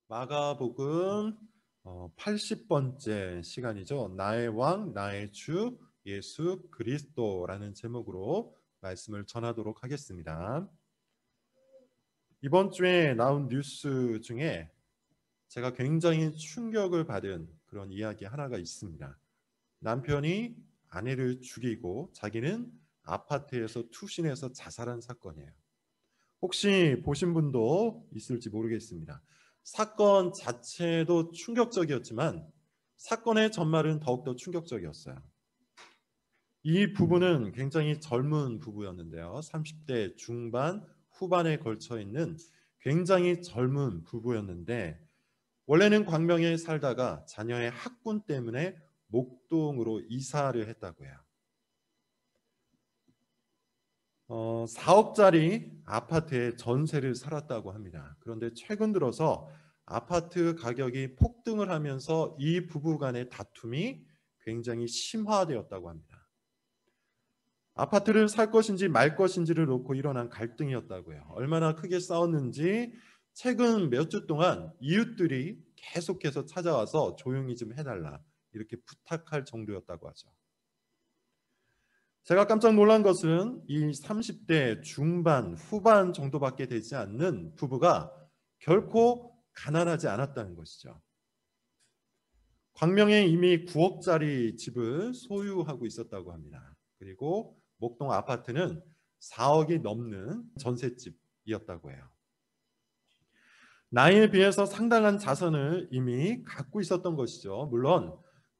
마가복음 80번째 시간이죠. 나의 왕, 나의 주, 예수 그리스도라는 제목으로 말씀을 전하도록 하겠습니다. 이번 주에 나온 뉴스 중에 제가 굉장히 충격을 받은 그런 이야기 하나가 있습니다. 남편이 아내를 죽이고 자기는 아파트에서 투신해서 자살한 사건이에요. 혹시 보신 분도 있을지 모르겠습니다. 사건 자체도 충격적이었지만 사건의 전말은 더욱더 충격적이었어요. 이 부부는 굉장히 젊은 부부였는데요. 30대 중반, 후반에 걸쳐 있는 굉장히 젊은 부부였는데 원래는 광명에 살다가 자녀의 학군 때문에 목동으로 이사를 했다고 해요. 4억짜리 아파트에 전세를 살았다고 합니다. 그런데 최근 들어서 아파트 가격이 폭등을 하면서 이 부부 간의 다툼이 굉장히 심화되었다고 합니다. 아파트를 살 것인지 말 것인지를 놓고 일어난 갈등이었다고 해요. 얼마나 크게 싸웠는지 최근 몇 주 동안 이웃들이 계속해서 찾아와서 조용히 좀 해달라 이렇게 부탁할 정도였다고 하죠. 제가 깜짝 놀란 것은 이 30대 중반, 후반 정도밖에 되지 않는 부부가 결코 가난하지 않았다는 것이죠. 광명에 이미 9억짜리 집을 소유하고 있었다고 합니다. 그리고 목동 아파트는 4억이 넘는 전셋집이었다고 해요. 나이에 비해서 상당한 자산을 이미 갖고 있었던 것이죠. 물론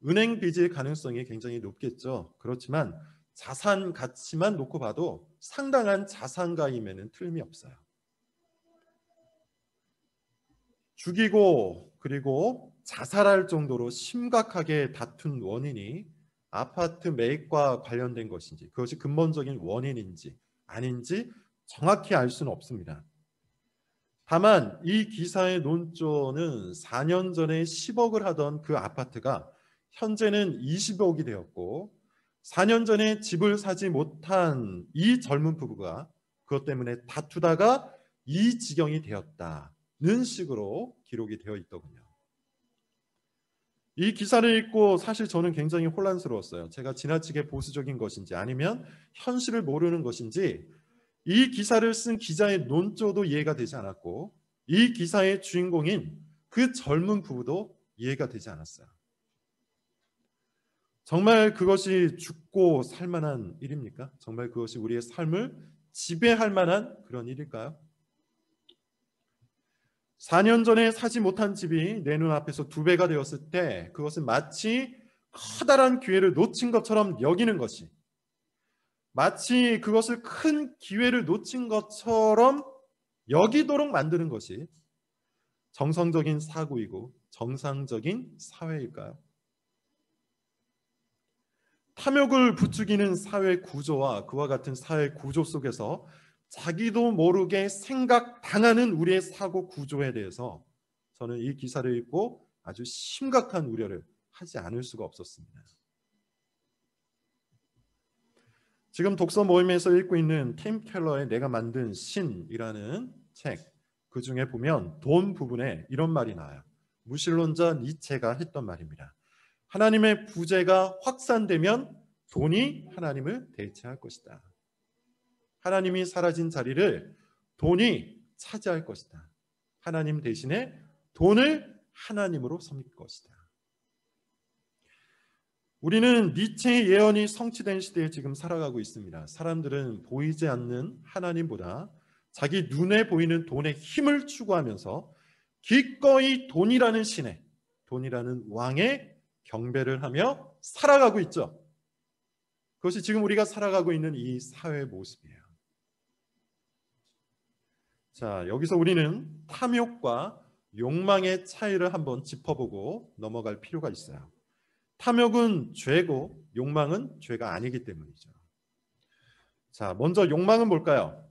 은행 빚일 가능성이 굉장히 높겠죠. 그렇지만 자산 가치만 놓고 봐도 상당한 자산가임에는 틀림이 없어요. 죽이고 그리고 자살할 정도로 심각하게 다툰 원인이 아파트 매입과 관련된 것인지 그것이 근본적인 원인인지 아닌지 정확히 알 수는 없습니다. 다만 이 기사의 논조는 4년 전에 10억을 하던 그 아파트가 현재는 20억이 되었고 4년 전에 집을 사지 못한 이 젊은 부부가 그것 때문에 다투다가 이 지경이 되었다는 식으로 기록이 되어 있더군요. 이 기사를 읽고 사실 저는 굉장히 혼란스러웠어요. 제가 지나치게 보수적인 것인지 아니면 현실을 모르는 것인지 이 기사를 쓴 기자의 논조도 이해가 되지 않았고 이 기사의 주인공인 그 젊은 부부도 이해가 되지 않았어요. 정말 그것이 죽고 살 만한 일입니까? 정말 그것이 우리의 삶을 지배할 만한 그런 일일까요? 4년 전에 사지 못한 집이 내 눈앞에서 2배가 되었을 때 그것은 마치 커다란 기회를 놓친 것처럼 여기는 것이 마치 그것을 큰 기회를 놓친 것처럼 여기도록 만드는 것이 정상적인 사고이고 정상적인 사회일까요? 탐욕을 부추기는 사회 구조와 그와 같은 사회 구조 속에서 자기도 모르게 생각당하는 우리의 사고 구조에 대해서 저는 이 기사를 읽고 아주 심각한 우려를 하지 않을 수가 없었습니다. 지금 독서 모임에서 읽고 있는 팀 켈러의 내가 만든 신이라는 책, 그 중에 보면 돈 부분에 이런 말이 나와요. 무신론자 니체가 했던 말입니다. 하나님의 부재가 확산되면 돈이 하나님을 대체할 것이다. 하나님이 사라진 자리를 돈이 차지할 것이다. 하나님 대신에 돈을 하나님으로 섬길 것이다. 우리는 니체의 예언이 성취된 시대에 지금 살아가고 있습니다. 사람들은 보이지 않는 하나님보다 자기 눈에 보이는 돈의 힘을 추구하면서 기꺼이 돈이라는 신에, 돈이라는 왕에 경배를 하며 살아가고 있죠. 그것이 지금 우리가 살아가고 있는 이 사회의 모습이에요. 자, 여기서 우리는 탐욕과 욕망의 차이를 한번 짚어보고 넘어갈 필요가 있어요. 탐욕은 죄고 욕망은 죄가 아니기 때문이죠. 자, 먼저 욕망은 뭘까요?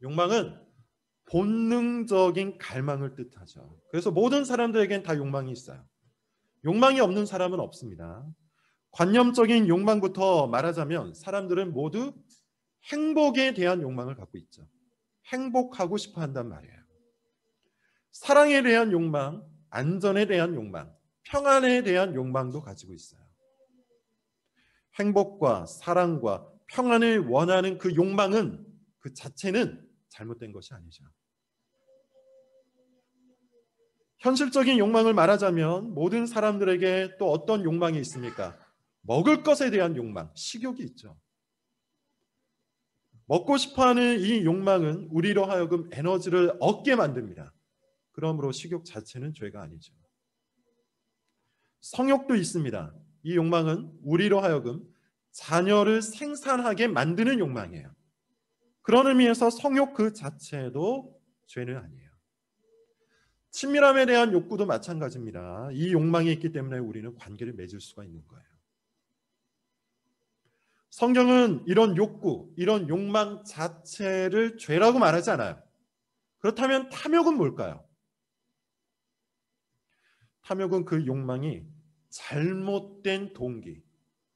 욕망은 본능적인 갈망을 뜻하죠. 그래서 모든 사람들에겐 다 욕망이 있어요. 욕망이 없는 사람은 없습니다. 관념적인 욕망부터 말하자면 사람들은 모두 행복에 대한 욕망을 갖고 있죠. 행복하고 싶어 한단 말이에요. 사랑에 대한 욕망, 안전에 대한 욕망, 평안에 대한 욕망도 가지고 있어요. 행복과 사랑과 평안을 원하는 그 욕망은 그 자체는 잘못된 것이 아니죠. 현실적인 욕망을 말하자면 모든 사람들에게 또 어떤 욕망이 있습니까? 먹을 것에 대한 욕망, 식욕이 있죠. 먹고 싶어하는 이 욕망은 우리로 하여금 에너지를 얻게 만듭니다. 그러므로 식욕 자체는 죄가 아니죠. 성욕도 있습니다. 이 욕망은 우리로 하여금 자녀를 생산하게 만드는 욕망이에요. 그런 의미에서 성욕 그 자체도 죄는 아니에요. 친밀함에 대한 욕구도 마찬가지입니다. 이 욕망이 있기 때문에 우리는 관계를 맺을 수가 있는 거예요. 성경은 이런 욕구, 이런 욕망 자체를 죄라고 말하지 않아요. 그렇다면 탐욕은 뭘까요? 탐욕은 그 욕망이 잘못된 동기,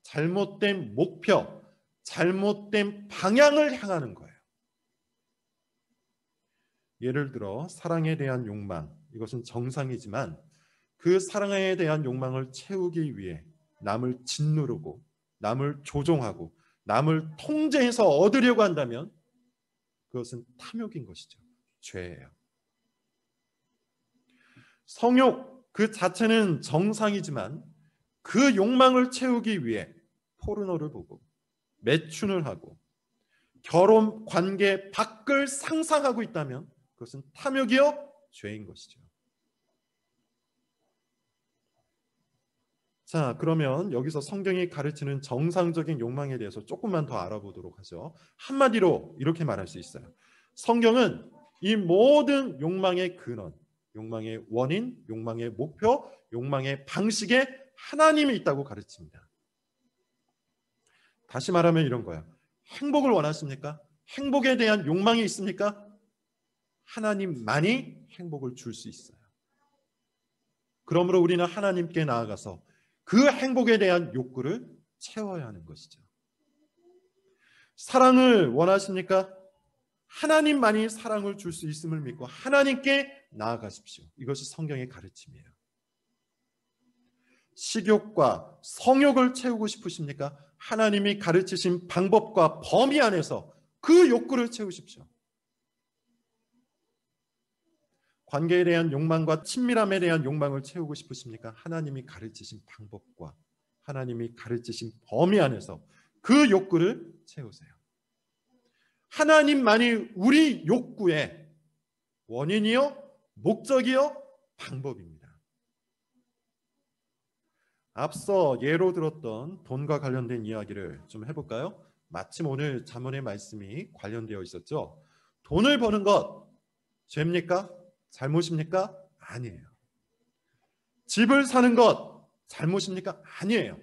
잘못된 목표, 잘못된 방향을 향하는 거예요. 예를 들어 사랑에 대한 욕망, 이것은 정상이지만 그 사랑에 대한 욕망을 채우기 위해 남을 짓누르고 남을 조종하고 남을 통제해서 얻으려고 한다면 그것은 탐욕인 것이죠. 죄예요. 성욕 그 자체는 정상이지만 그 욕망을 채우기 위해 포르노를 보고 매춘을 하고 결혼 관계 밖을 상상하고 있다면 그것은 탐욕이요 죄인 것이죠. 자, 그러면 여기서 성경이 가르치는 정상적인 욕망에 대해서 조금만 더 알아보도록 하죠. 한마디로 이렇게 말할 수 있어요. 성경은 이 모든 욕망의 근원, 욕망의 원인, 욕망의 목표, 욕망의 방식에 하나님이 있다고 가르칩니다. 다시 말하면 이런 거예요. 행복을 원하십니까? 행복에 대한 욕망이 있습니까? 하나님만이 행복을 줄 수 있어요. 그러므로 우리는 하나님께 나아가서 그 행복에 대한 욕구를 채워야 하는 것이죠. 사랑을 원하십니까? 하나님만이 사랑을 줄 수 있음을 믿고 하나님께 나아가십시오. 이것이 성경의 가르침이에요. 식욕과 성욕을 채우고 싶으십니까? 하나님이 가르치신 방법과 범위 안에서 그 욕구를 채우십시오. 관계에 대한 욕망과 친밀함에 대한 욕망을 채우고 싶으십니까? 하나님이 가르치신 방법과 하나님이 가르치신 범위 안에서 그 욕구를 채우세요. 하나님만이 우리 욕구의 원인이요, 목적이요, 방법입니다. 앞서 예로 들었던 돈과 관련된 이야기를 좀 해볼까요? 마침 오늘 잠언의 말씀이 관련되어 있었죠. 돈을 버는 것 죄입니까? 잘못입니까? 아니에요. 집을 사는 것 잘못입니까? 아니에요.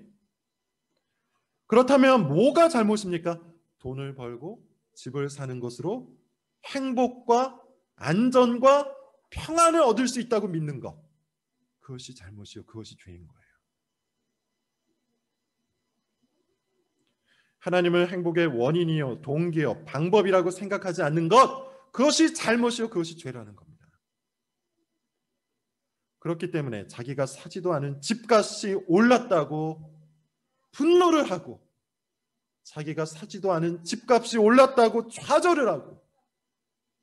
그렇다면 뭐가 잘못입니까? 돈을 벌고 집을 사는 것으로 행복과 안전과 평안을 얻을 수 있다고 믿는 것, 그것이 잘못이요, 그것이 죄인 거예요. 하나님을 행복의 원인이요, 동기요, 방법이라고 생각하지 않는 것, 그것이 잘못이요, 그것이 죄라는 겁니다. 그렇기 때문에 자기가 사지도 않은 집값이 올랐다고 분노를 하고, 자기가 사지도 않은 집값이 올랐다고 좌절을 하고,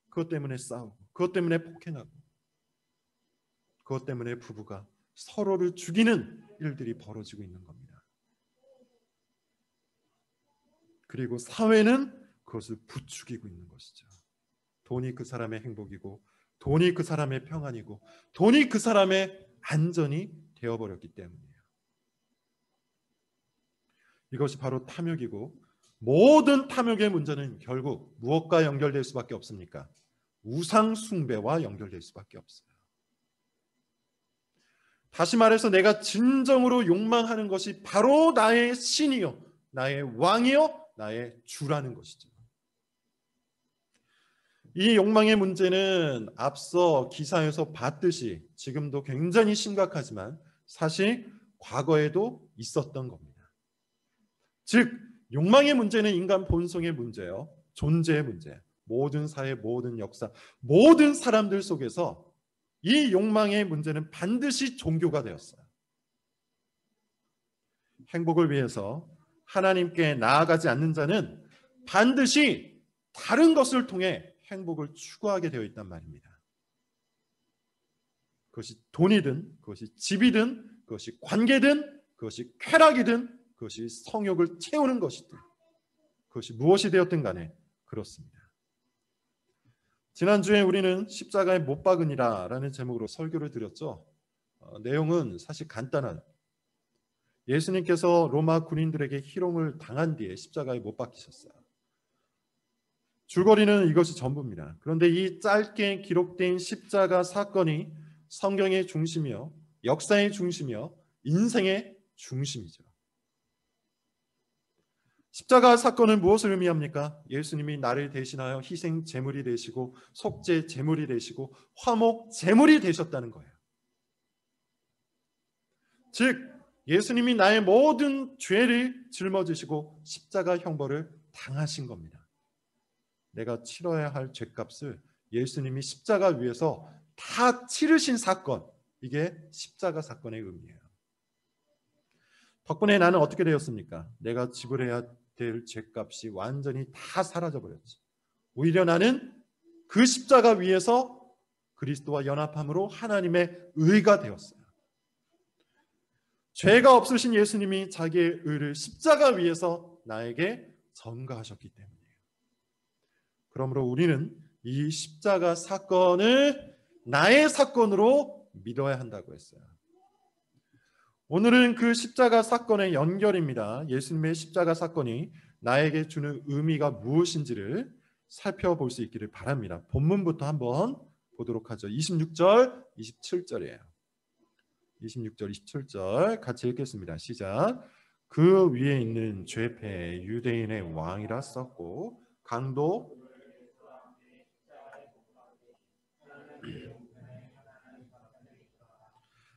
그것 때문에 싸우고, 그것 때문에 폭행하고, 그것 때문에 부부가 서로를 죽이는 일들이 벌어지고 있는 겁니다. 그리고 사회는 그것을 부추기고 있는 것이죠. 돈이 그 사람의 행복이고, 돈이 그 사람의 평안이고, 돈이 그 사람의 안전이 되어버렸기 때문이에요. 이것이 바로 탐욕이고, 모든 탐욕의 문제는 결국 무엇과 연결될 수밖에 없습니까? 우상 숭배와 연결될 수밖에 없어요. 다시 말해서 내가 진정으로 욕망하는 것이 바로 나의 신이요, 나의 왕이요, 나의 주라는 것이죠. 이 욕망의 문제는 앞서 기사에서 봤듯이 지금도 굉장히 심각하지만 사실 과거에도 있었던 겁니다. 즉 욕망의 문제는 인간 본성의 문제예요. 존재의 문제. 모든 사회, 모든 역사, 모든 사람들 속에서 이 욕망의 문제는 반드시 종교가 되었어요. 행복을 위해서 하나님께 나아가지 않는 자는 반드시 다른 것을 통해 행복을 추구하게 되어 있단 말입니다. 그것이 돈이든, 그것이 집이든, 그것이 관계든, 그것이 쾌락이든, 그것이 성욕을 채우는 것이든, 그것이 무엇이 되었든 간에 그렇습니다. 지난주에 우리는 십자가에 못 박으니라 라는 제목으로 설교를 드렸죠. 내용은 사실 간단한, 예수님께서 로마 군인들에게 희롱을 당한 뒤에 십자가에 못 박히셨어요. 줄거리는 이것이 전부입니다. 그런데 이 짧게 기록된 십자가 사건이 성경의 중심이요, 역사의 중심이요, 인생의 중심이죠. 십자가 사건은 무엇을 의미합니까? 예수님이 나를 대신하여 희생 제물이 되시고 속죄 제물이 되시고 화목 제물이 되셨다는 거예요. 즉 예수님이 나의 모든 죄를 짊어지시고 십자가 형벌을 당하신 겁니다. 내가 치러야 할 죄값을 예수님이 십자가 위에서 다 치르신 사건, 이게 십자가 사건의 의미예요. 덕분에 나는 어떻게 되었습니까? 내가 지불해야 될 죄값이 완전히 다 사라져버렸지. 오히려 나는 그 십자가 위에서 그리스도와 연합함으로 하나님의 의가 되었어요. 죄가 없으신 예수님이 자기의 의를 십자가 위에서 나에게 전가하셨기 때문이에요. 그러므로 우리는 이 십자가 사건을 나의 사건으로 믿어야 한다고 했어요. 오늘은 그 십자가 사건의 연결입니다. 예수님의 십자가 사건이 나에게 주는 의미가 무엇인지를 살펴볼 수 있기를 바랍니다. 본문부터 한번 보도록 하죠. 26절, 27절이에요. 26절, 27절 같이 읽겠습니다. 시작. 그 위에 있는 죄패 유대인의 왕이라 썼고 강도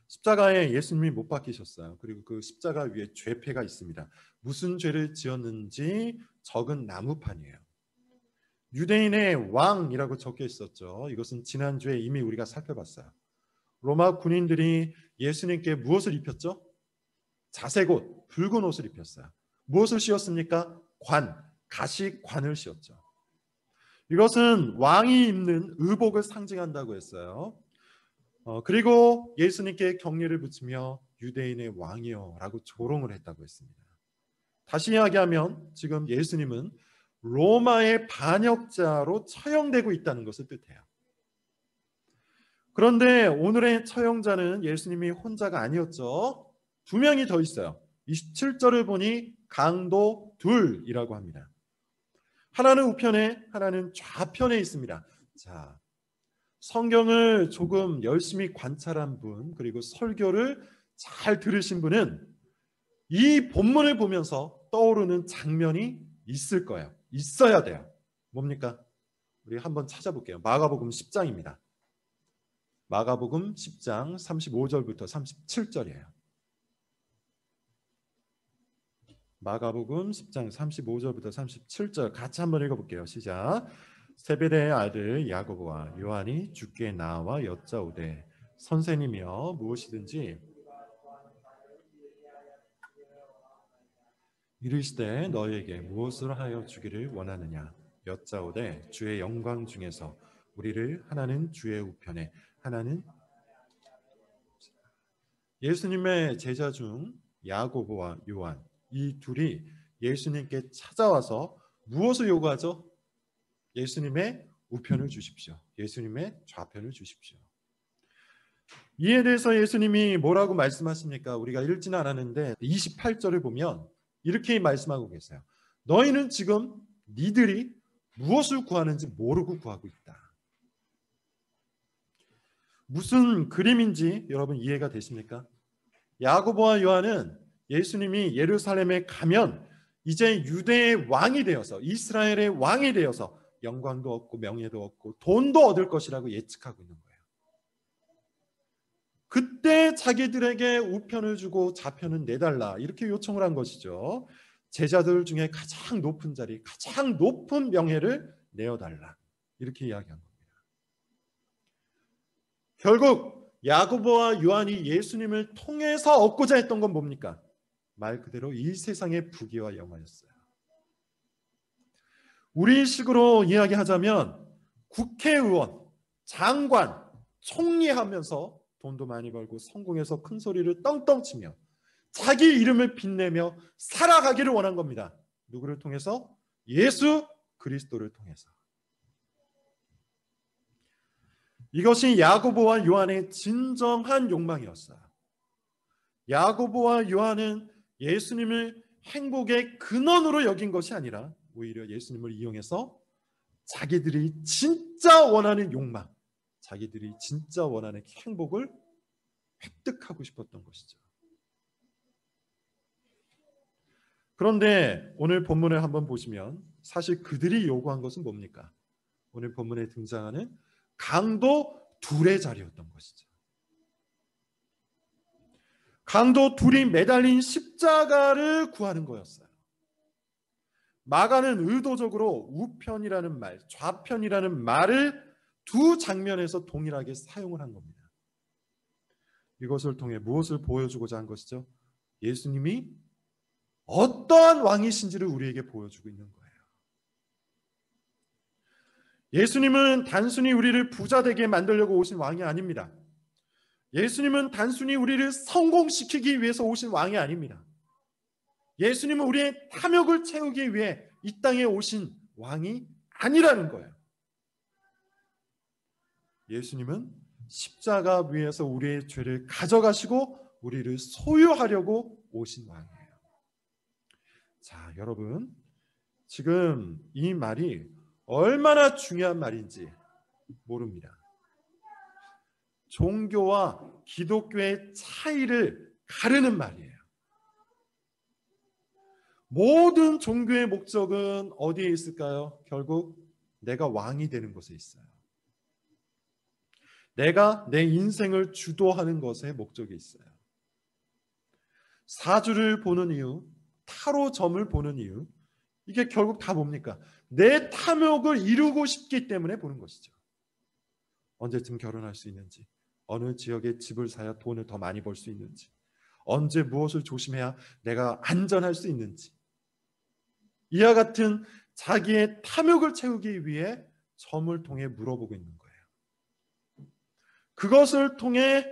십자가에 예수님이 못 박히셨어요. 그리고 그 십자가 위에 죄패가 있습니다. 무슨 죄를 지었는지 적은 나무판이에요. 유대인의 왕이라고 적혀 있었죠. 이것은 지난주에 이미 우리가 살펴봤어요. 로마 군인들이 예수님께 무엇을 입혔죠? 자색 옷, 붉은 옷을 입혔어요. 무엇을 씌웠습니까? 가시관을 씌웠죠. 이것은 왕이 입는 의복을 상징한다고 했어요. 그리고 예수님께 경례를 붙이며 유대인의 왕이여 라고 조롱을 했다고 했습니다. 다시 이야기하면 지금 예수님은 로마의 반역자로 처형되고 있다는 것을 뜻해요. 그런데 오늘의 처형자는 예수님이 혼자가 아니었죠. 두 명이 더 있어요. 27절을 보니 강도 둘이라고 합니다. 하나는 우편에, 하나는 좌편에 있습니다. 자, 성경을 조금 열심히 관찰한 분, 그리고 설교를 잘 들으신 분은 이 본문을 보면서 떠오르는 장면이 있을 거예요. 있어야 돼요. 뭡니까? 우리 한번 찾아볼게요. 마가복음 10장입니다. 마가복음 10장 35절부터 37절이에요. 마가복음 10장 35절부터 37절 같이 한번 읽어볼게요. 시작. 세베대의 아들 야고보와 요한이 주께 나와 여짜오되 선생님이여 무엇이든지 이르시되 너희에게 무엇을 하여 주기를 원하느냐 여짜오되 주의 영광 중에서 우리를 하나는 주의 우편에 하나는 예수님의 제자 중 야고보와 요한 이 둘이 예수님께 찾아와서 무엇을 요구하죠? 예수님의 우편을 주십시오. 예수님의 좌편을 주십시오. 이에 대해서 예수님이 뭐라고 말씀하십니까? 우리가 읽지는 않았는데 28절을 보면 이렇게 말씀하고 계세요. 너희는 지금 니들이 무엇을 구하는지 모르고 구하고 있다. 무슨 그림인지 여러분 이해가 되십니까? 야고보와 요한은 예수님이 예루살렘에 가면 이제 유대의 왕이 되어서 이스라엘의 왕이 되어서 영광도 얻고 명예도 얻고 돈도 얻을 것이라고 예측하고 있는 거예요. 그때 자기들에게 우편을 주고 좌편은 내달라 이렇게 요청을 한 것이죠. 제자들 중에 가장 높은 자리, 가장 높은 명예를 내어달라 이렇게 이야기한 겁니다. 결국 야고보와 요한이 예수님을 통해서 얻고자 했던 건 뭡니까? 말 그대로 이 세상의 부귀와 영화였어요. 우리식으로 이야기하자면 국회의원, 장관, 총리 하면서 돈도 많이 벌고 성공해서 큰 소리를 떵떵 치며 자기 이름을 빛내며 살아가기를 원한 겁니다. 누구를 통해서? 예수 그리스도를 통해서. 이것이 야고보와 요한의 진정한 욕망이었어요. 야고보와 요한은 예수님을 행복의 근원으로 여긴 것이 아니라 오히려 예수님을 이용해서 자기들이 진짜 원하는 욕망, 자기들이 진짜 원하는 행복을 획득하고 싶었던 것이죠. 그런데 오늘 본문을 한번 보시면 사실 그들이 요구한 것은 뭡니까? 오늘 본문에 등장하는 강도 둘의 자리였던 것이죠. 강도 둘이 매달린 십자가를 구하는 거였어요. 마가는 의도적으로 우편이라는 말, 좌편이라는 말을 두 장면에서 동일하게 사용을 한 겁니다. 이것을 통해 무엇을 보여주고자 한 것이죠? 예수님이 어떠한 왕이신지를 우리에게 보여주고 있는 거예요. 예수님은 단순히 우리를 부자 되게 만들려고 오신 왕이 아닙니다. 예수님은 단순히 우리를 성공시키기 위해서 오신 왕이 아닙니다. 예수님은 우리의 탐욕을 채우기 위해 이 땅에 오신 왕이 아니라는 거예요. 예수님은 십자가 위에서 우리의 죄를 가져가시고 우리를 소유하려고 오신 왕이에요. 자, 여러분, 지금 이 말이 얼마나 중요한 말인지 모릅니다. 종교와 기독교의 차이를 가르는 말이에요. 모든 종교의 목적은 어디에 있을까요? 결국 내가 왕이 되는 곳에 있어요. 내가 내 인생을 주도하는 것에 목적이 있어요. 사주를 보는 이유, 타로점을 보는 이유, 이게 결국 다 뭡니까? 내 탐욕을 이루고 싶기 때문에 보는 것이죠. 언제쯤 결혼할 수 있는지, 어느 지역에 집을 사야 돈을 더 많이 벌 수 있는지, 언제 무엇을 조심해야 내가 안전할 수 있는지, 이와 같은 자기의 탐욕을 채우기 위해 점을 통해 물어보고 있는 거예요. 그것을 통해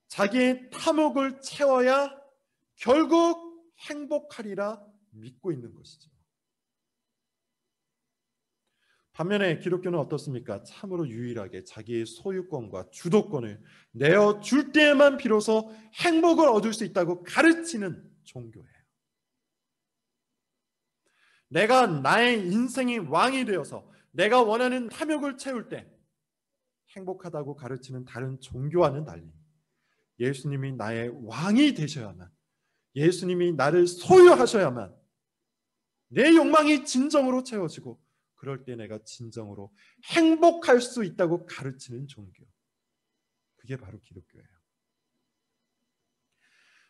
자기의 탐욕을 채워야 결국 행복하리라 믿고 있는 것이죠. 반면에 기독교는 어떻습니까? 참으로 유일하게 자기의 소유권과 주도권을 내어줄 때에만 비로소 행복을 얻을 수 있다고 가르치는 종교예요. 내가 나의 인생의 왕이 되어서 내가 원하는 탐욕을 채울 때 행복하다고 가르치는 다른 종교와는 달리 예수님이 나의 왕이 되셔야만, 예수님이 나를 소유하셔야만 내 욕망이 진정으로 채워지고 그럴 때 내가 진정으로 행복할 수 있다고 가르치는 종교. 그게 바로 기독교예요.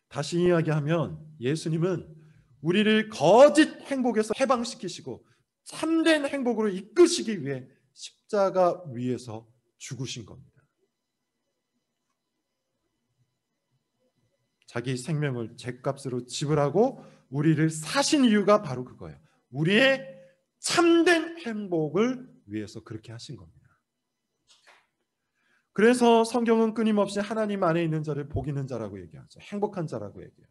다시 이야기하면 예수님은 우리를 거짓 행복에서 해방시키시고 참된 행복으로 이끄시기 위해 십자가 위에서 죽으신 겁니다. 자기 생명을 죗값으로 지불하고 우리를 사신 이유가 바로 그거예요. 우리의 참된 행복을 위해서 그렇게 하신 겁니다. 그래서 성경은 끊임없이 하나님 안에 있는 자를 복 있는 자라고 얘기하죠. 행복한 자라고 얘기해요.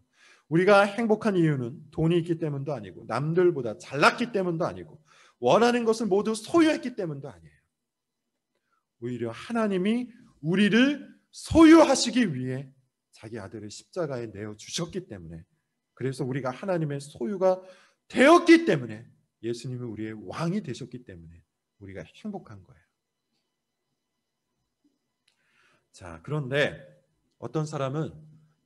우리가 행복한 이유는 돈이 있기 때문도 아니고 남들보다 잘났기 때문도 아니고 원하는 것을 모두 소유했기 때문도 아니에요. 오히려 하나님이 우리를 소유하시기 위해 자기 아들을 십자가에 내어주셨기 때문에, 그래서 우리가 하나님의 소유가 되었기 때문에, 예수님이 우리의 왕이 되셨기 때문에 우리가 행복한 거예요. 자, 그런데 어떤 사람은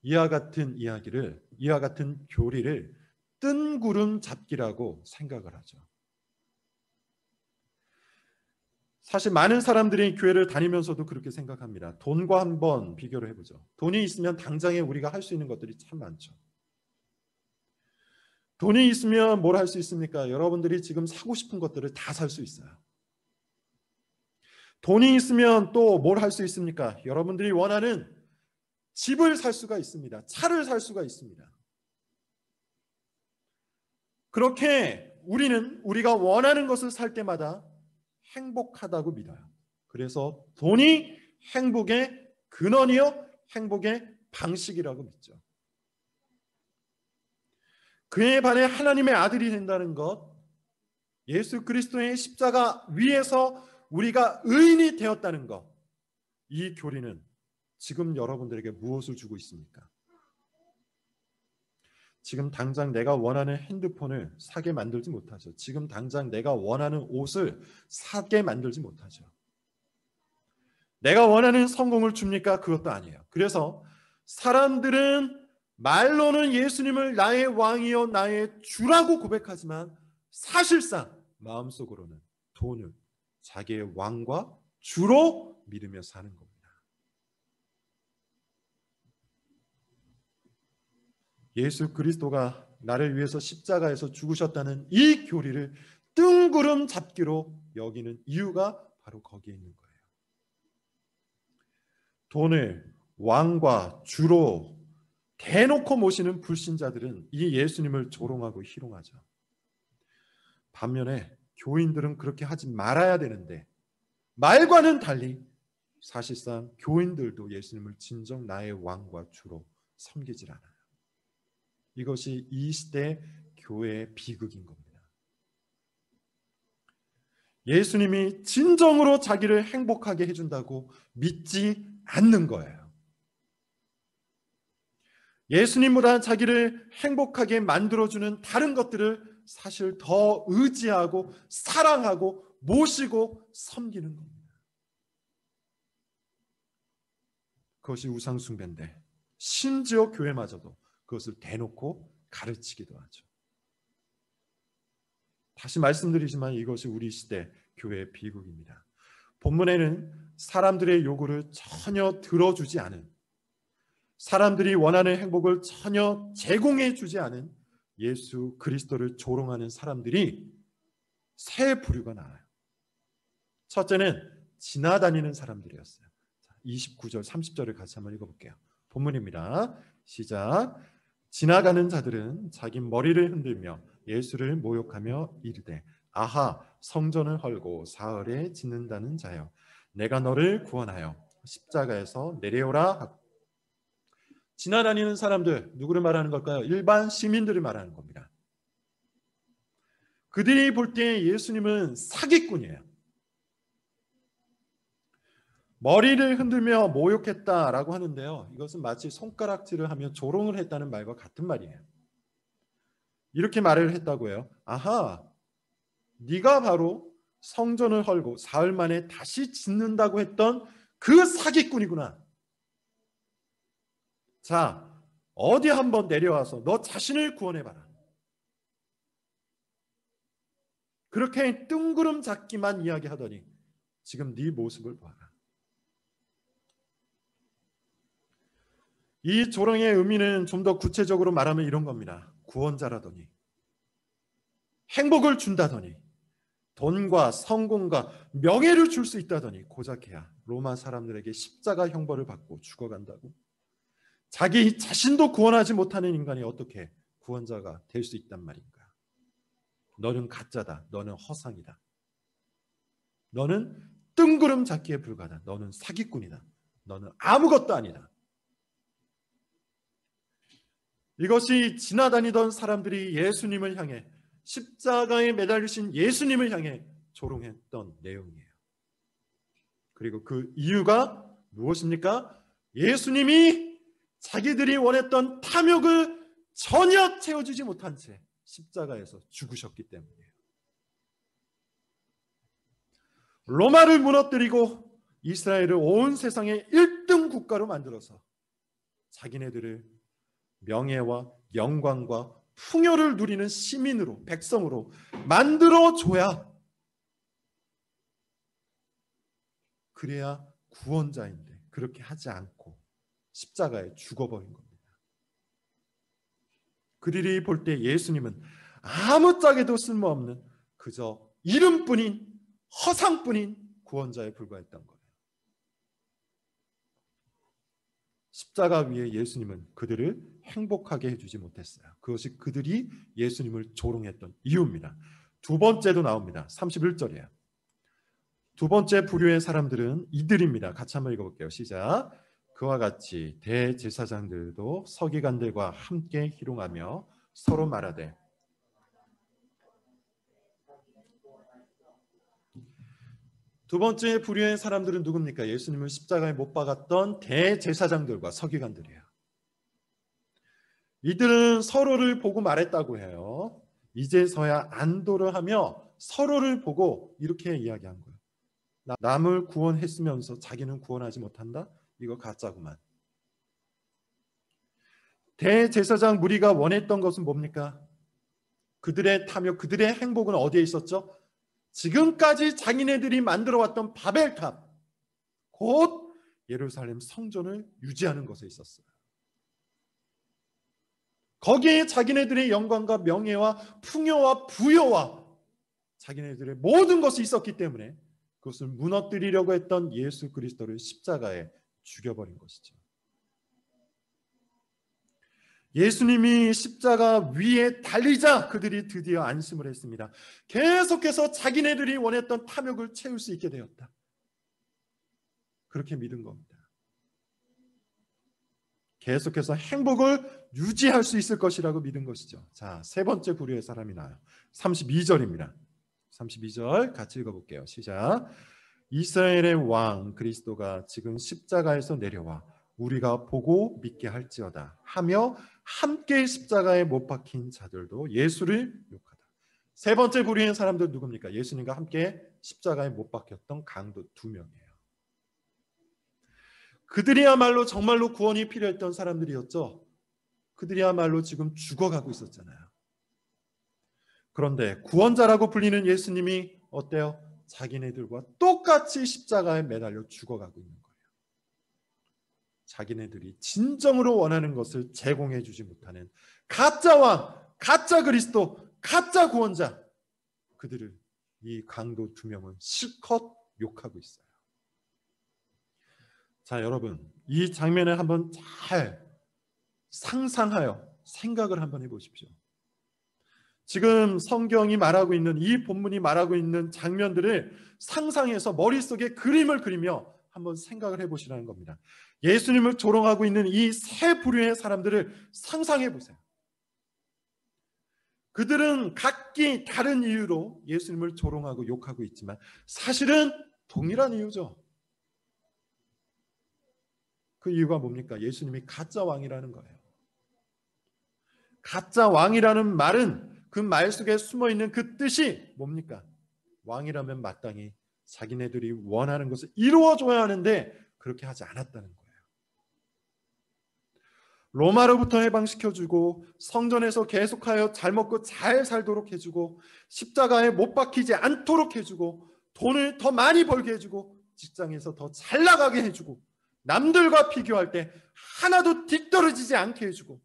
이와 같은 이야기를, 이와 같은 교리를 뜬구름 잡기라고 생각을 하죠. 사실 많은 사람들이 교회를 다니면서도 그렇게 생각합니다. 돈과 한번 비교를 해보죠. 돈이 있으면 당장에 우리가 할 수 있는 것들이 참 많죠. 돈이 있으면 뭘 할 수 있습니까? 여러분들이 지금 사고 싶은 것들을 다 살 수 있어요. 돈이 있으면 또 뭘 할 수 있습니까? 여러분들이 원하는 집을 살 수가 있습니다. 차를 살 수가 있습니다. 그렇게 우리는 우리가 원하는 것을 살 때마다 행복하다고 믿어요. 그래서 돈이 행복의 근원이요, 행복의 방식이라고 믿죠. 그에 반해 하나님의 아들이 된다는 것, 예수 그리스도의 십자가 위에서 우리가 의인이 되었다는 것, 이 교리는 지금 여러분들에게 무엇을 주고 있습니까? 지금 당장 내가 원하는 핸드폰을 사게 만들지 못하죠. 지금 당장 내가 원하는 옷을 사게 만들지 못하죠. 내가 원하는 성공을 줍니까? 그것도 아니에요. 그래서 사람들은 말로는 예수님을 나의 왕이요 나의 주라고 고백하지만 사실상 마음속으로는 돈을 자기의 왕과 주로 믿으며 사는 겁니다. 예수 그리스도가 나를 위해서 십자가에서 죽으셨다는 이 교리를 뜬구름 잡기로 여기는 이유가 바로 거기에 있는 거예요. 돈을 왕과 주로 대놓고 모시는 불신자들은 이 예수님을 조롱하고 희롱하죠. 반면에 교인들은 그렇게 하지 말아야 되는데 말과는 달리 사실상 교인들도 예수님을 진정 나의 왕과 주로 섬기질 않아요. 이것이 이 시대 교회의 비극인 겁니다. 예수님이 진정으로 자기를 행복하게 해준다고 믿지 않는 거예요. 예수님보다 자기를 행복하게 만들어주는 다른 것들을 사실 더 의지하고 사랑하고 모시고 섬기는 겁니다. 그것이 우상숭배인데 심지어 교회마저도 그것을 대놓고 가르치기도 하죠. 다시 말씀드리지만 이것이 우리 시대 교회의 비극입니다. 본문에는 사람들의 요구를 전혀 들어주지 않은, 사람들이 원하는 행복을 전혀 제공해 주지 않은 예수 그리스도를 조롱하는 사람들이 세 부류가 나와요. 첫째는 지나다니는 사람들이었어요. 29절 30절을 같이 한번 읽어볼게요. 본문입니다. 시작. 지나가는 자들은 자기 머리를 흔들며 예수를 모욕하며 이르되 아하 성전을 헐고 사흘에 짓는다는 자여 내가 너를 구원하여 십자가에서 내려오라 하고. 지나다니는 사람들 누구를 말하는 걸까요? 일반 시민들을 말하는 겁니다. 그들이 볼 때 예수님은 사기꾼이에요. 머리를 흔들며 모욕했다라고 하는데요. 이것은 마치 손가락질을 하며 조롱을 했다는 말과 같은 말이에요. 이렇게 말을 했다고 해요. 아하, 네가 바로 성전을 헐고 사흘 만에 다시 짓는다고 했던 그 사기꾼이구나. 자, 어디 한번 내려와서 너 자신을 구원해봐라. 그렇게 뜬구름 잡기만 이야기하더니 지금 네 모습을 봐라. 이 조롱의 의미는 좀 더 구체적으로 말하면 이런 겁니다. 구원자라더니, 행복을 준다더니, 돈과 성공과 명예를 줄 수 있다더니 고작해야 로마 사람들에게 십자가 형벌을 받고 죽어간다고? 자기 자신도 구원하지 못하는 인간이 어떻게 구원자가 될 수 있단 말인가? 너는 가짜다. 너는 허상이다. 너는 뜬구름 잡기에 불과하다. 너는 사기꾼이다. 너는 아무것도 아니다. 이것이 지나다니던 사람들이 예수님을 향해, 십자가에 매달리신 예수님을 향해 조롱했던 내용이에요. 그리고 그 이유가 무엇입니까? 예수님이 자기들이 원했던 탐욕을 전혀 채워주지 못한 채 십자가에서 죽으셨기 때문이에요. 로마를 무너뜨리고 이스라엘을 온 세상의 1등 국가로 만들어서 자기네들을 명예와 영광과 풍요를 누리는 시민으로, 백성으로 만들어줘야, 그래야 구원자인데 그렇게 하지 않고 십자가에 죽어버린 겁니다. 그들이 볼 때 예수님은 아무짝에도 쓸모없는 그저 이름뿐인, 허상뿐인 구원자에 불과했던 거예요. 십자가 위에 예수님은 그들을 행복하게 해주지 못했어요. 그것이 그들이 예수님을 조롱했던 이유입니다. 두 번째도 나옵니다. 31절이에요. 두 번째 부류의 사람들은 이들입니다. 같이 한번 읽어볼게요. 시작. 그와 같이 대제사장들도 서기관들과 함께 희롱하며 서로 말하되, 두 번째 부류의 사람들은 누굽니까? 예수님을 십자가에 못 박았던 대제사장들과 서기관들이에요. 이들은 서로를 보고 말했다고 해요. 이제서야 안도를 하며 서로를 보고 이렇게 이야기한 거예요. 남을 구원했으면서 자기는 구원하지 못한다? 이거 가짜구만. 대제사장 무리가 원했던 것은 뭡니까? 그들의 탐욕, 그들의 행복은 어디에 있었죠? 지금까지 자기네들이 만들어왔던 바벨탑, 곧 예루살렘 성전을 유지하는 것에 있었어요. 거기에 자기네들의 영광과 명예와 풍요와 부여와 자기네들의 모든 것이 있었기 때문에 그것을 무너뜨리려고 했던 예수 그리스도를 십자가에 죽여버린 것이죠. 예수님이 십자가 위에 달리자 그들이 드디어 안심을 했습니다. 계속해서 자기네들이 원했던 탐욕을 채울 수 있게 되었다. 그렇게 믿은 겁니다. 계속해서 행복을 유지할 수 있을 것이라고 믿은 것이죠. 자, 세 번째 부류의 사람이 나와요. 32절입니다. 32절 같이 읽어볼게요. 시작. 이스라엘의 왕 그리스도가 지금 십자가에서 내려와 우리가 보고 믿게 할지어다 하며 함께 십자가에 못 박힌 자들도 예수를 욕하다. 세 번째 부류의 사람들 누굽니까? 예수님과 함께 십자가에 못 박혔던 강도 두 명이에요. 그들이야말로 정말로 구원이 필요했던 사람들이었죠. 그들이야말로 지금 죽어가고 있었잖아요. 그런데 구원자라고 불리는 예수님이 어때요? 자기네들과 똑같이 십자가에 매달려 죽어가고 있는 거예요. 자기네들이 진정으로 원하는 것을 제공해 주지 못하는 가짜 왕, 가짜 그리스도, 가짜 구원자, 그들을 이 강도 두 명은 실컷 욕하고 있어요. 자, 여러분, 이 장면을 한번 잘 상상하여 생각을 한번 해보십시오. 지금 성경이 말하고 있는 이 본문이 말하고 있는 장면들을 상상해서 머릿속에 그림을 그리며 한번 생각을 해보시라는 겁니다. 예수님을 조롱하고 있는 이 세 부류의 사람들을 상상해 보세요. 그들은 각기 다른 이유로 예수님을 조롱하고 욕하고 있지만 사실은 동일한 이유죠. 그 이유가 뭡니까? 예수님이 가짜 왕이라는 거예요. 가짜 왕이라는 말은 그 말 속에 숨어있는 그 뜻이 뭡니까? 왕이라면 마땅히 자기네들이 원하는 것을 이루어줘야 하는데 그렇게 하지 않았다는 거예요. 로마로부터 해방시켜주고 성전에서 계속하여 잘 먹고 잘 살도록 해주고 십자가에 못 박히지 않도록 해주고 돈을 더 많이 벌게 해주고 직장에서 더 잘 나가게 해주고 남들과 비교할 때 하나도 뒤떨어지지 않게 해주고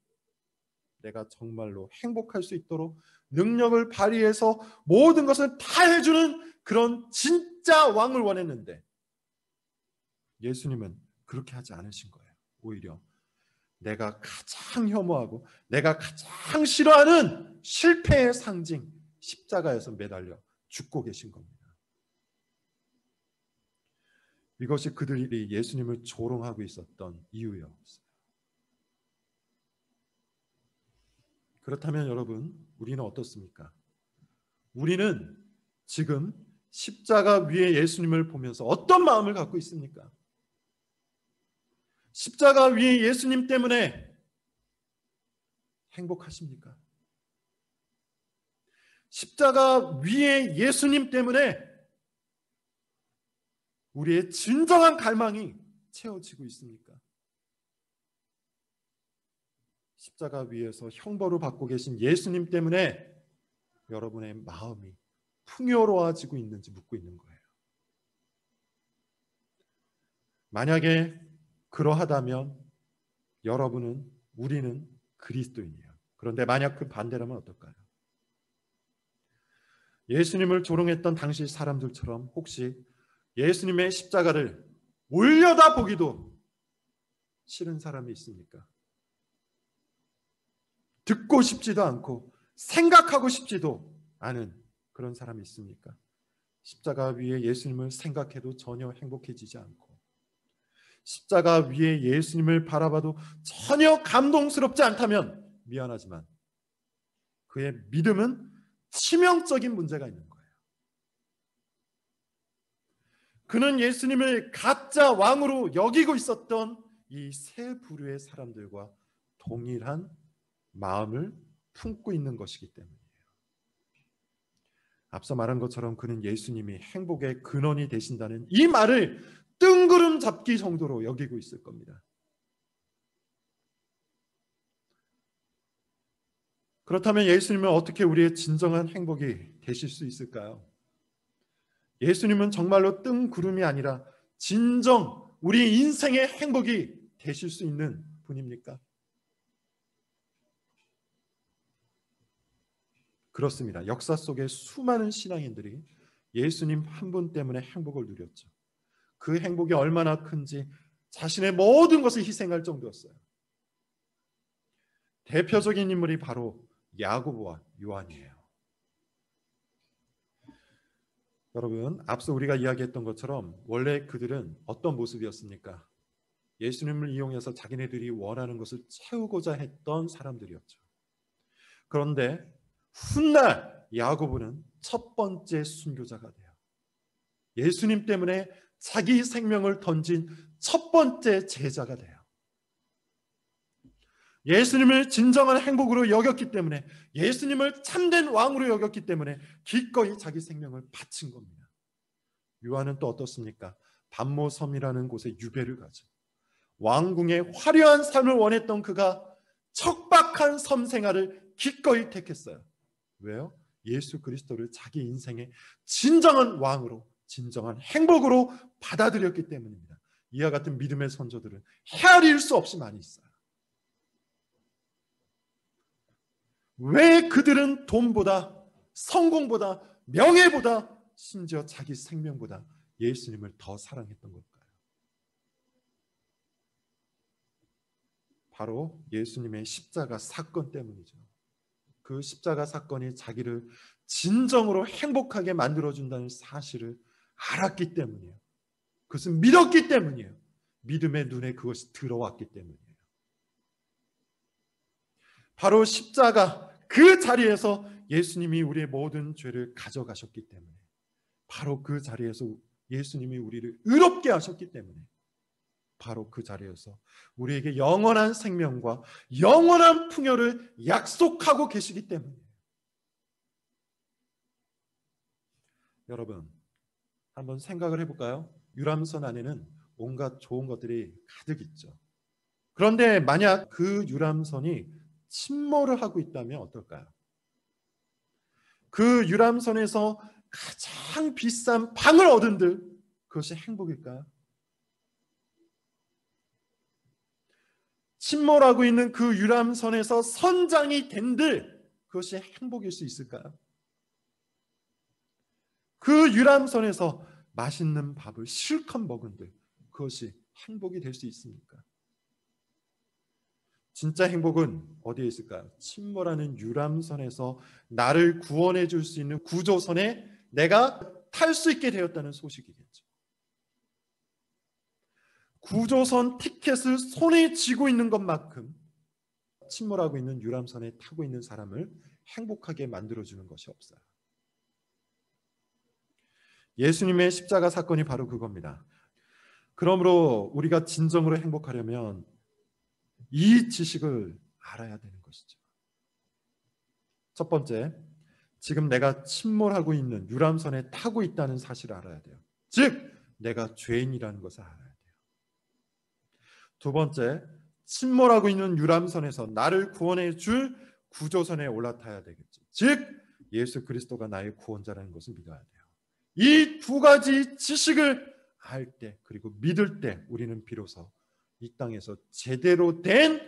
내가 정말로 행복할 수 있도록 능력을 발휘해서 모든 것을 다 해주는 그런 진짜 왕을 원했는데 예수님은 그렇게 하지 않으신 거예요. 오히려 내가 가장 혐오하고 내가 가장 싫어하는 실패의 상징 십자가에서 매달려 죽고 계신 겁니다. 이것이 그들이 예수님을 조롱하고 있었던 이유였어요. 그렇다면 여러분, 우리는 어떻습니까? 우리는 지금 십자가 위에 예수님을 보면서 어떤 마음을 갖고 있습니까? 십자가 위에 예수님 때문에 행복하십니까? 십자가 위에 예수님 때문에 우리의 진정한 갈망이 채워지고 있습니까? 십자가 위에서 형벌을 받고 계신 예수님 때문에 여러분의 마음이 풍요로워지고 있는지 묻고 있는 거예요. 만약에 그러하다면 여러분은, 우리는 그리스도인이에요. 그런데 만약 그 반대라면 어떨까요? 예수님을 조롱했던 당시 사람들처럼 혹시 예수님의 십자가를 올려다 보기도 싫은 사람이 있습니까? 듣고 싶지도 않고 생각하고 싶지도 않은 그런 사람이 있습니까? 십자가 위에 예수님을 생각해도 전혀 행복해지지 않고, 십자가 위에 예수님을 바라봐도 전혀 감동스럽지 않다면 미안하지만 그의 믿음은 치명적인 문제가 있는 거예요. 그는 예수님을 가짜 왕으로 여기고 있었던 이 세 부류의 사람들과 동일한 마음을 품고 있는 것이기 때문이에요. 앞서 말한 것처럼 그는 예수님이 행복의 근원이 되신다는 이 말을 뜬구름 잡기 정도로 여기고 있을 겁니다. 그렇다면 예수님은 어떻게 우리의 진정한 행복이 되실 수 있을까요? 예수님은 정말로 뜬구름이 아니라 진정 우리 인생의 행복이 되실 수 있는 분입니까? 그렇습니다. 역사 속에 수많은 신앙인들이 예수님 한 분 때문에 행복을 누렸죠. 그 행복이 얼마나 큰지 자신의 모든 것을 희생할 정도였어요. 대표적인 인물이 바로 야고보와 요한이에요. 여러분, 앞서 우리가 이야기했던 것처럼 원래 그들은 어떤 모습이었습니까? 예수님을 이용해서 자기네들이 원하는 것을 채우고자 했던 사람들이었죠. 그런데 훗날 야고보는 첫 번째 순교자가 돼요. 예수님 때문에 자기 생명을 던진 첫 번째 제자가 돼요. 예수님을 진정한 행복으로 여겼기 때문에, 예수님을 참된 왕으로 여겼기 때문에 기꺼이 자기 생명을 바친 겁니다. 요한은 또 어떻습니까? 반모섬이라는 곳에 유배를 가죠. 왕궁의 화려한 삶을 원했던 그가 척박한 섬 생활을 기꺼이 택했어요. 왜요? 예수 그리스도를 자기 인생의 진정한 왕으로, 진정한 행복으로 받아들였기 때문입니다. 이와 같은 믿음의 선조들은 헤아릴 수 없이 많이 있어요. 왜 그들은 돈보다, 성공보다, 명예보다, 심지어 자기 생명보다 예수님을 더 사랑했던 걸까요? 바로 예수님의 십자가 사건 때문이죠. 그 십자가 사건이 자기를 진정으로 행복하게 만들어준다는 사실을 알았기 때문이에요. 그것은 믿었기 때문이에요. 믿음의 눈에 그것이 들어왔기 때문이에요. 바로 십자가 그 자리에서 예수님이 우리의 모든 죄를 가져가셨기 때문에, 바로 그 자리에서 예수님이 우리를 의롭게 하셨기 때문에, 바로 그 자리에서 우리에게 영원한 생명과 영원한 풍요를 약속하고 계시기 때문이에요. 여러분, 한번 생각을 해볼까요? 유람선 안에는 온갖 좋은 것들이 가득 있죠. 그런데 만약 그 유람선이 침몰을 하고 있다면 어떨까요? 그 유람선에서 가장 비싼 방을 얻은들, 그것이 행복일까요? 침몰하고 있는 그 유람선에서 선장이 된들, 그것이 행복일 수 있을까요? 그 유람선에서 맛있는 밥을 실컷 먹은들, 그것이 행복이 될 수 있습니까? 진짜 행복은 어디에 있을까요? 침몰하는 유람선에서 나를 구원해 줄 수 있는 구조선에 내가 탈 수 있게 되었다는 소식이겠죠. 구조선 티켓을 손에 쥐고 있는 것만큼 침몰하고 있는 유람선에 타고 있는 사람을 행복하게 만들어주는 것이 없어요. 예수님의 십자가 사건이 바로 그겁니다. 그러므로 우리가 진정으로 행복하려면 이 지식을 알아야 되는 것이죠. 첫 번째, 지금 내가 침몰하고 있는 유람선에 타고 있다는 사실을 알아야 돼요. 즉, 내가 죄인이라는 것을 알아야 돼요. 두 번째, 침몰하고 있는 유람선에서 나를 구원해 줄 구조선에 올라타야 되겠죠. 즉, 예수 그리스도가 나의 구원자라는 것을 믿어야 돼요. 이 두 가지 지식을 알 때, 그리고 믿을 때 우리는 비로소 이 땅에서 제대로 된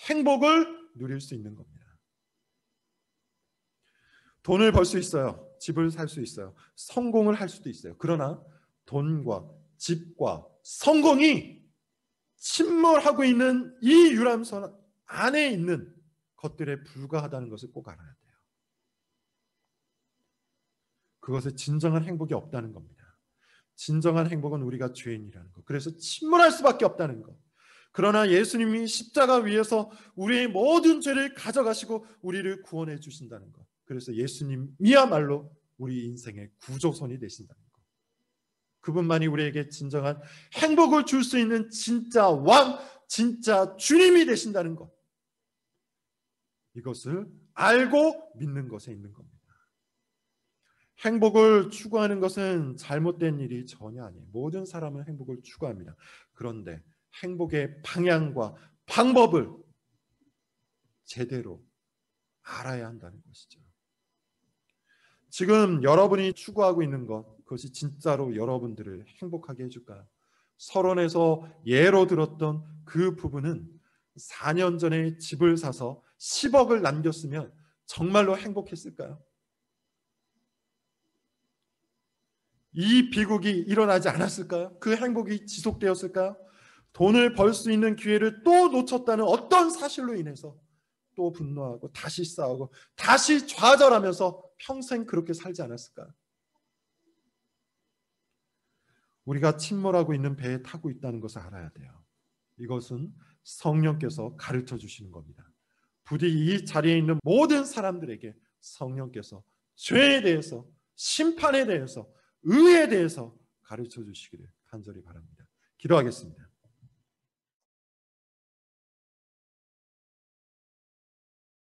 행복을 누릴 수 있는 겁니다. 돈을 벌 수 있어요. 집을 살 수 있어요. 성공을 할 수도 있어요. 그러나 돈과 집과 성공이 침몰하고 있는 이 유람선 안에 있는 것들에 불과하다는 것을 꼭 알아야 돼요. 그것은 진정한 행복이 없다는 겁니다. 진정한 행복은 우리가 죄인이라는 것. 그래서 침몰할 수밖에 없다는 것. 그러나 예수님이 십자가 위에서 우리의 모든 죄를 가져가시고 우리를 구원해 주신다는 것. 그래서 예수님이야말로 우리 인생의 구조선이 되신다는 것. 그분만이 우리에게 진정한 행복을 줄 수 있는 진짜 왕, 진짜 주님이 되신다는 것. 이것을 알고 믿는 것에 있는 겁니다. 행복을 추구하는 것은 잘못된 일이 전혀 아니에요. 모든 사람은 행복을 추구합니다. 그런데 행복의 방향과 방법을 제대로 알아야 한다는 것이죠. 지금 여러분이 추구하고 있는 것, 그것이 진짜로 여러분들을 행복하게 해줄까요? 서론에서 예로 들었던 그 부부는 4년 전에 집을 사서 10억을 남겼으면 정말로 행복했을까요? 이 비극이 일어나지 않았을까요? 그 행복이 지속되었을까요? 돈을 벌 수 있는 기회를 또 놓쳤다는 어떤 사실로 인해서 또 분노하고 다시 싸우고 다시 좌절하면서 평생 그렇게 살지 않았을까요? 우리가 침몰하고 있는 배에 타고 있다는 것을 알아야 돼요. 이것은 성령께서 가르쳐 주시는 겁니다. 부디 이 자리에 있는 모든 사람들에게 성령께서 죄에 대해서, 심판에 대해서, 의에 대해서 가르쳐 주시기를 간절히 바랍니다. 기도하겠습니다.